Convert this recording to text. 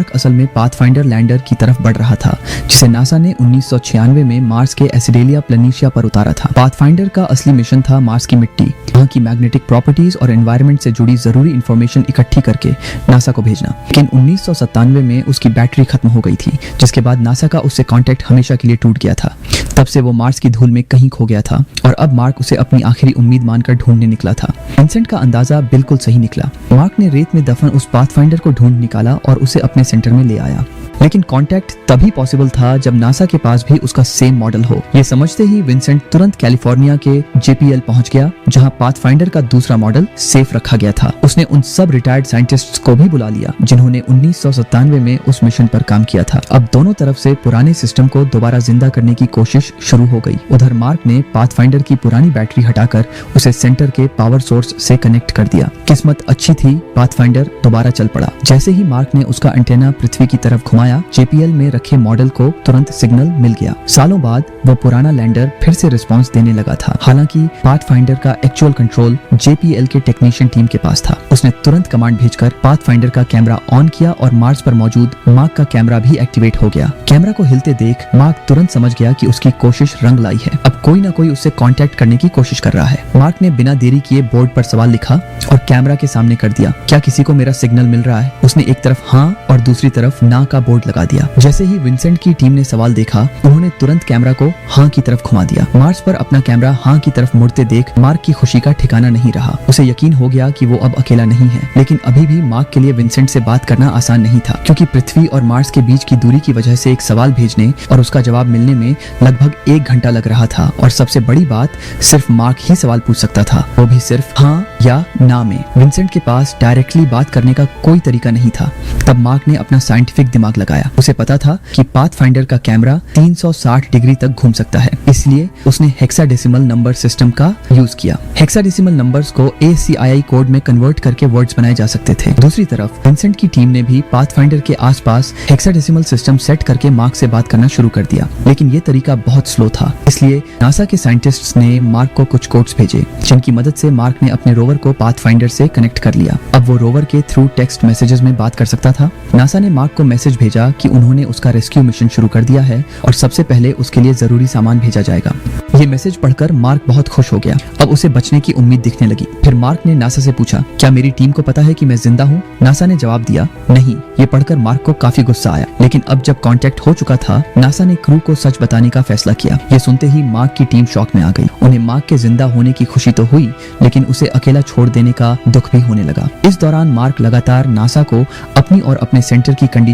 Mark असल में pathfinder lander की तरफ बढ़ रहा था, जिसे नासा ने 1996 में मार्स के एसिडेलिया प्लेनिशिया पर उतारा था। पाथफाइंडर का असली मिशन था मार्स की मिट्टी, वहाँ की मैग्नेटिक प्रॉपर्टीज और एनवायरनमेंट से जुड़ी जरूरी इंफॉर्मेशन इकट्ठी करके नासा को भेजना। लेकिन 1997 में उसकी बैटरी खत्म हो गई थी, जिसके बाद नासा का उससे कांटेक्ट हमेशा के लिए टूट गया था। तब से वो मार्स की धूल में कहीं खो गया था और अब मार्क उसे अपनी आखिरी उम्मीद मानकर ढूंढने निकला था। विंसेंट का अंदाजा बिल्कुल सही निकला। मार्क ने रेत में दफन उस पाथफाइंडर को ढूंढ निकाला और उसे अपने सेंटर में ले आया। लेकिन कांटेक्ट तभी पॉसिबल था जब नासा के पास भी उसका सेम मॉडल हो। ये समझते ही विंसेंट तुरंत कैलिफोर्निया के JPL पहुंच गया, जहां पाथफाइंडर का दूसरा मॉडल सेफ रखा गया था। उसने उन सब रिटायर्ड साइंटिस्ट्स को भी बुला लिया जिन्होंने 1997 में उस मिशन पर काम किया था। अब दोनों तरफ से पुराने सिस्टम को दोबारा जिंदा करने की कोशिश शुरू हो गई। उधर मार्क ने पाथफाइंडर की पुरानी बैटरी हटाकर उसे सेंटर के पावर सोर्स से कनेक्ट कर दिया। किस्मत अच्छी थी, पाथफाइंडर दोबारा चल पड़ा। जैसे ही मार्क ने उसका एंटेना पृथ्वी की तरफ घुमाया, JPL में रखे मॉडल को तुरंत सिग्नल मिल गया। सालों बाद वो पुराना लैंडर फिर से रिस्पांस देने लगा था। हालांकि पाथफाइंडर का एक्चुअल कंट्रोल JPL के टेक्नीशियन टीम के पास था। उसने तुरंत कमांड भेजकर पाथफाइंडर का कैमरा ऑन किया और मार्स पर मौजूद मार्क का कैमरा भी एक्टिवेट हो गया। कैमरा को हिलते देख मार्क तुरंत समझ गया कि उसकी कोशिश रंग लाई है। अब कोई ना कोई उससे कांटेक्ट करने की कोशिश कर रहा है। मार्क ने बिना देरी किए बोर्ड पर सवाल लिखा और कैमरा के सामने कर दिया। क्या किसी को मेरा सिग्नल मिल रहा है? उसने एक तरफ हाँ और दूसरी तरफ ना का बोर्ड लगा दिया। जैसे ही विंसेंट की टीम ने सवाल देखा, उन्होंने तुरंत कैमरा को हाँ की तरफ घुमा दिया। मार्स पर अपना कैमरा हाँ की तरफ मुड़ते देख मार्क की खुशी का ठिकाना नहीं रहा। उसे यकीन हो गया कि वो अब अकेला नहीं है। लेकिन अभी भी मार्क के लिए विंसेंट से बात करना आसान नहीं था, क्योंकि पृथ्वी और मार्स के बीच की दूरी की वजह से एक सवाल भेजने और उसका जवाब मिलने में लगभग 1 घंटा लग रहा था। और सबसे बड़ी बात, सिर्फ मार्क ही सवाल पूछ सकता था, वो भी सिर्फ हाँ या ना में। विंसेंट के पास डायरेक्टली बात करने का कोई तरीका नहीं था। तब मार्क ने अपना साइंटिफिक दिमाग लगाया। उसे पता था कि पाथफाइंडर का कैमरा 360 डिग्री तक घूम सकता है, इसलिए उसने हेक्साडेसिमल नंबर सिस्टम का यूज किया। हेक्साडेसिमल नंबर्स को ACII कोड में कन्वर्ट करके वर्ड्स बनाए जा सकते थे। दूसरी तरफ विंसेंट की टीम ने भी पाथफाइंडर के आसपास हेक्साडेसिमल सिस्टम सेट करके मार्क से बात करना शुरू कर दिया। लेकिन ये तरीका बहुत स्लो था, इसलिए नासा के साइंटिस्ट्स ने मार्क को कुछ कोड्स भेजे, जिनकी मदद से मार्क ने अपने रोवर को पाथफाइंडर से कनेक्ट कर लिया। अब वो रोवर के थ्रू टेक्स्ट मैसेजेस में बात कर सकता था। नासा ने मार्क को मैसेज भेजा कि उन्होंने उसका रेस्क्यू मिशन शुरू कर दिया है और सबसे पहले उसके लिए जरूरी सामान भेजा जाएगा। ये मैसेज पढ़कर मार्क बहुत खुश हो गया। अब उसे बचने की उम्मीद दिखने लगी। फिर मार्क ने नासा से पूछा, क्या मेरी टीम को पता है कि मैं जिंदा हूँ? नासा ने जवाब दिया, नहीं। ये पढ़कर मार्क को काफी गुस्सा आया। लेकिन अब जब कांटेक्ट हो चुका था, नासा ने क्रू को सच बताने का फैसला किया। ये सुनते ही मार्क की टीम शॉक में आ गई। उन्हें मार्क के जिंदा होने की खुशी तो हुई, लेकिन उसे अकेला छोड़ देने का दुख भी होने लगा। इस दौरान मार्क लगातार नासा को अपनी और अपने सेंटर की कंडीशन